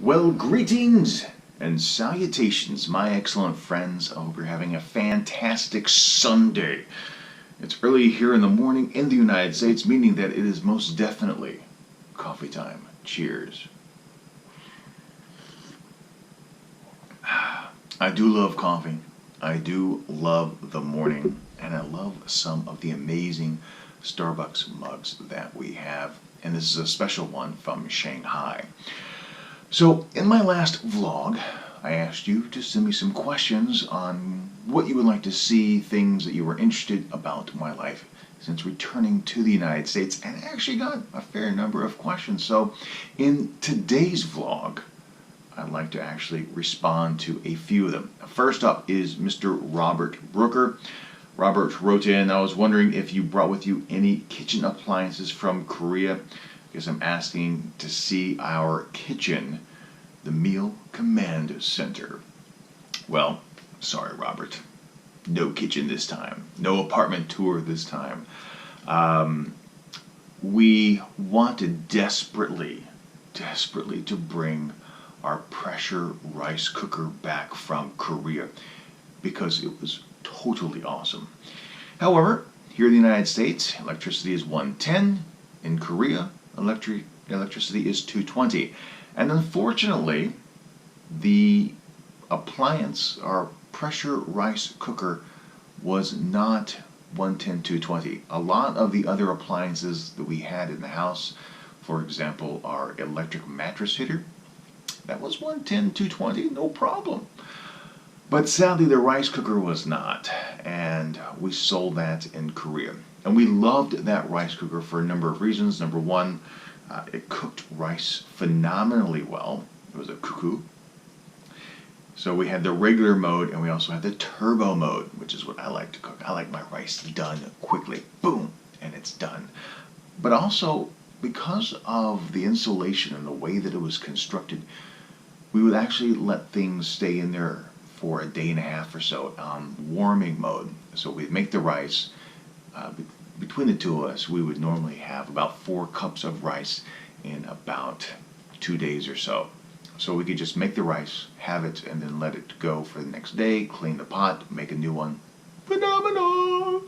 Well, greetings and salutations, my excellent friends. I hope you're having a fantastic Sunday. It's early here in the morning in the United States, meaning that it is most definitely coffee time. Cheers. I do love coffee. I do love the morning, and I love some of the amazing Starbucks mugs that we have. And this is a special one from Shanghai. So, in my last vlog, I asked you to send me some questions on what you would like to see, things that you were interested about my life since returning to the United States, and I actually got a fair number of questions. So, in today's vlog, I'd like to actually respond to a few of them. First up is Mr. Robert Brooker. Robert wrote in, I was wondering if you brought with you any kitchen appliances from Korea, because I'm asking to see our kitchen, the Meal Command Center. Well, sorry, Robert. No kitchen this time. No apartment tour this time. We wanted desperately to bring our pressure rice cooker back from Korea because it was totally awesome. However, here in the United States, electricity is 110. In Korea, electricity is 220. And unfortunately, the appliance, our pressure rice cooker, was not 110, 220. A lot of the other appliances that we had in the house, for example, our electric mattress heater, that was 110, 220, no problem. But sadly, the rice cooker was not, and we sold that in Korea. And we loved that rice cooker for a number of reasons. Number one, it cooked rice phenomenally well. It was a cuckoo. So we had the regular mode, and we also had the turbo mode, which is what I like to cook. I like my rice done quickly. Boom, and it's done. But also, because of the insulation and the way that it was constructed, we would actually let things stay in there for a day and a half or so on warming mode. So we'd make the rice. Between the two of us, we would normally have about 4 cups of rice in about 2 days or so. So we could just make the rice, have it, and then let it go for the next day, clean the pot, make a new one. Phenomenal!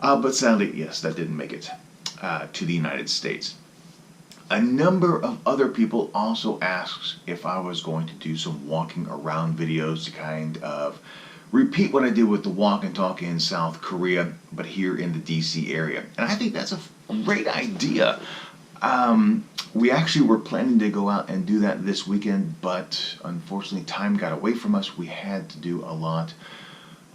But sadly, yes, that didn't make it to the United States. A number of other people also asked if I was going to do some walking around videos to kind of repeat what I did with the walk and talk in South Korea, but here in the DC area. And I think that's a great idea. We actually were planning to go out and do that this weekend, but unfortunately time got away from us. We had to do a lot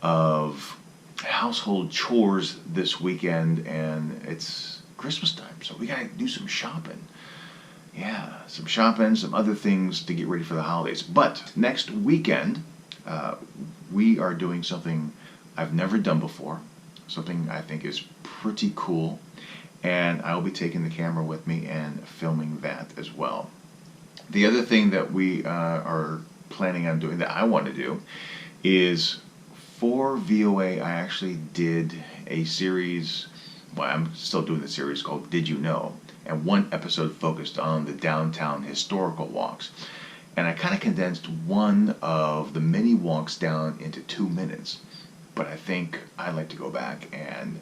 of household chores this weekend, and it's Christmas time, so we gotta do some shopping. Yeah, some shopping, some other things to get ready for the holidays. But next weekend, we are doing something I've never done before, something I think is pretty cool, and I'll be taking the camera with me and filming that as well. The other thing that we are planning on doing that I want to do is for VOA, I actually did a series, well, I'm still doing the series called Did You Know? And one episode focused on the downtown historical walks. And I kind of condensed one of the many walks down into 2 minutes. But I think I'd like to go back and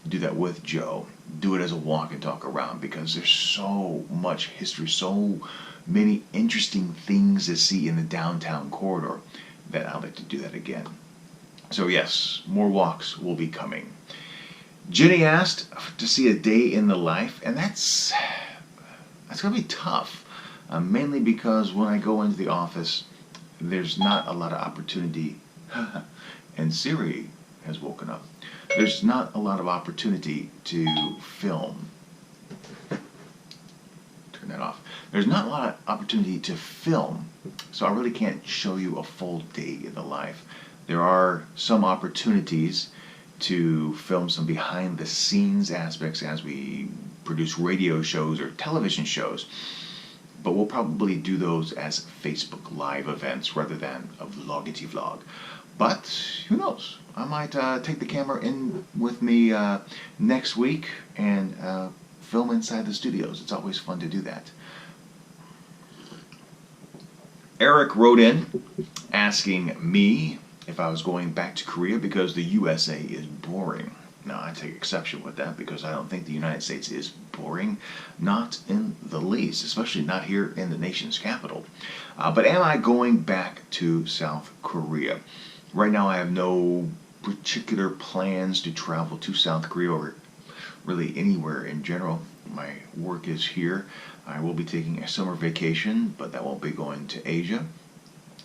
do that with Joe. Do it as a walk and talk around, because there's so much history, so many interesting things to see in the downtown corridor that I'd like to do that again. So yes, more walks will be coming. Jenny asked to see a day in the life, and that's going to be tough, mainly because when I go into the office, there's not a lot of opportunity, and Siri has woken up. There's not a lot of opportunity to film. Turn that off. There's not a lot of opportunity to film, so I really can't show you a full day in the life. There are some opportunities to film some behind the scenes aspects as we produce radio shows or television shows, but we'll probably do those as Facebook Live events rather than a vloggity vlog. But who knows? I might take the camera in with me next week and film inside the studios. It's always fun to do that. Eric wrote in asking me if I was going back to Korea because the USA is boring. Now, I take exception with that because I don't think the United States is boring, not in the least, especially not here in the nation's capital. But am I going back to South Korea? Right now, I have no particular plans to travel to South Korea or really anywhere in general. My work is here. I will be taking a summer vacation, but that won't be going to Asia.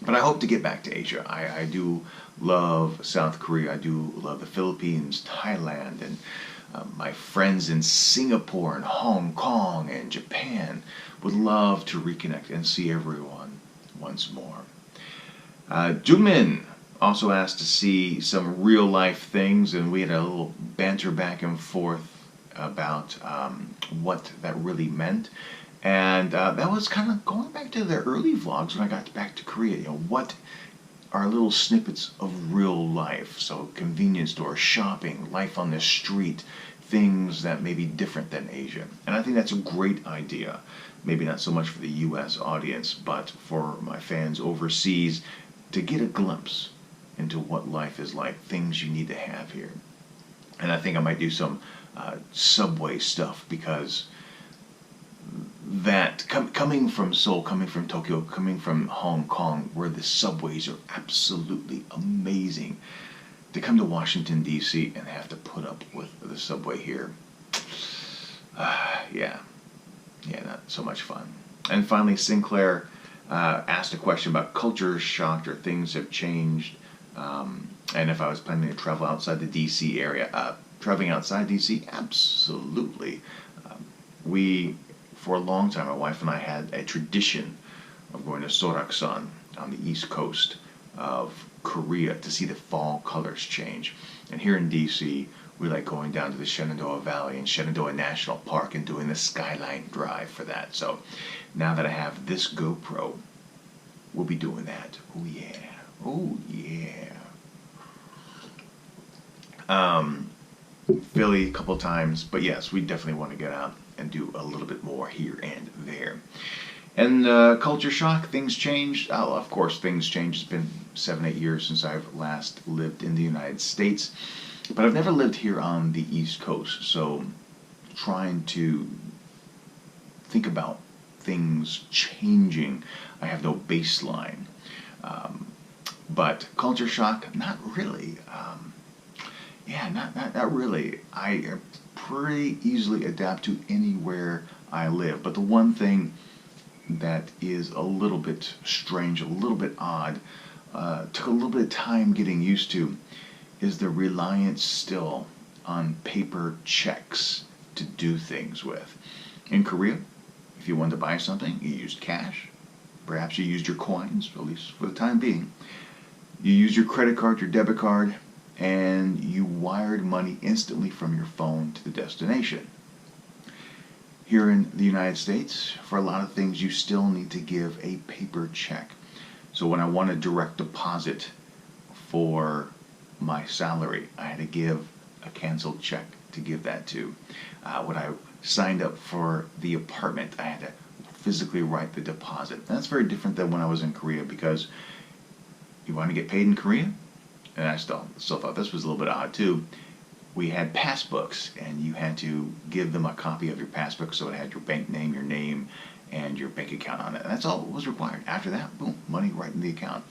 But I hope to get back to Asia. I do love South Korea. I do love the Philippines, Thailand, and my friends in Singapore and Hong Kong and Japan. Would love to reconnect and see everyone once more. Jungmin also asked to see some real life things, and we had a little banter back and forth about what that really meant. And that was kind of going back to the early vlogs when I got back to Korea. You know, what are little snippets of real life? So convenience store, shopping, life on the street, things that may be different than Asia. And I think that's a great idea. Maybe not so much for the U.S. audience, but for my fans overseas to get a glimpse into what life is like, things you need to have here. And I think I might do some subway stuff because that coming from Seoul, coming from Tokyo, coming from Hong Kong, where the subways are absolutely amazing, to come to Washington, D.C. and have to put up with the subway here, yeah, not so much fun. And finally, Sinclair asked a question about culture shock or things have changed, and if I was planning to travel outside the D.C. area. Traveling outside D.C., absolutely. For a long time, my wife and I had a tradition of going to Soraksan on the east coast of Korea to see the fall colors change. And here in D.C., we like going down to the Shenandoah Valley and Shenandoah National Park and doing the Skyline Drive for that. So now that I have this GoPro, we'll be doing that. Oh, yeah. Oh, yeah. Philly a couple times, but yes, we definitely want to get out and do a little bit more here and there. And culture shock, things changed. Oh, of course, things changed. It's been 7-8 years since I've last lived in the United States, but I've never lived here on the East Coast, so trying to think about things changing, I have no baseline. But culture shock, not really. Not really. I pretty easily adapt to anywhere I live. But the one thing that is a little bit strange, a little bit odd, took a little bit of time getting used to, is the reliance still on paper checks to do things with. In Korea, if you wanted to buy something, you used cash. Perhaps you used your coins, at least for the time being. You used your credit card, your debit card, and you wired money instantly from your phone to the destination. Here in the United States, for a lot of things, you still need to give a paper check. So when I want a direct deposit for my salary, I had to give a canceled check to give that to. When I signed up for the apartment, I had to physically write the deposit. That's very different than when I was in Korea, because you want to get paid in Korea, and I still thought this was a little bit odd too. We had passbooks, and you had to give them a copy of your passbook so it had your bank name, your name, and your bank account on it. And that's all that was required. After that, boom, money right in the account.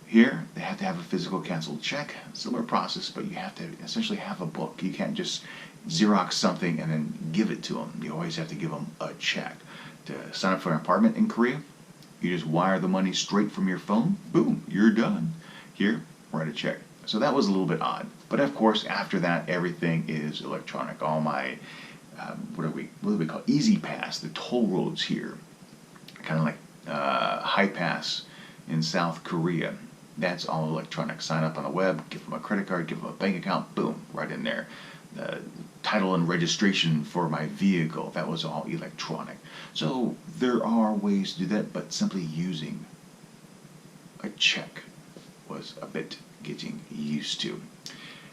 Here, they have to have a physical canceled check. Similar process, but you have to essentially have a book. You can't just Xerox something and then give it to them. You always have to give them a check. To sign up for an apartment in Korea, you just wire the money straight from your phone. Boom, you're done. Here, write a check. So that was a little bit odd. But of course, after that, everything is electronic. All my, what do we call Easy Pass, the toll roads here, kind of like High Pass in South Korea. That's all electronic. Sign up on the web, give them a credit card, give them a bank account, boom, right in there. The title and registration for my vehicle, that was all electronic. So there are ways to do that, but simply using a check was a bit getting used to.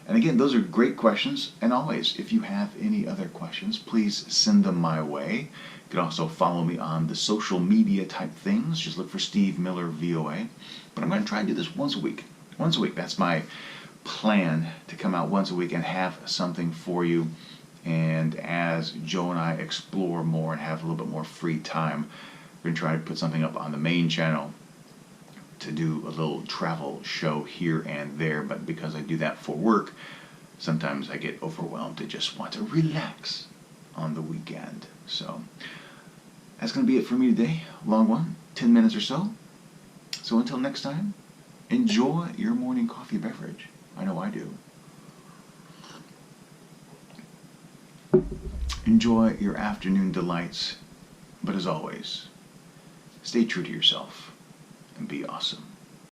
And again, those are great questions. And always, if you have any other questions, please send them my way. You can also follow me on the social media type things. Just look for Steve Miller VOA. But I'm going to try and do this once a week. Once a week. That's my plan, to come out once a week and have something for you. And as Joe and I explore more and have a little bit more free time, we're going to try to put something up on the main channel to do a little travel show here and there. But because I do that for work, sometimes I get overwhelmed and just want to relax on the weekend. So that's going to be it for me today. Long one, 10 minutes or so. So until next time, enjoy your morning coffee beverage. I know I do. Enjoy your afternoon delights. But as always, stay true to yourself and be awesome.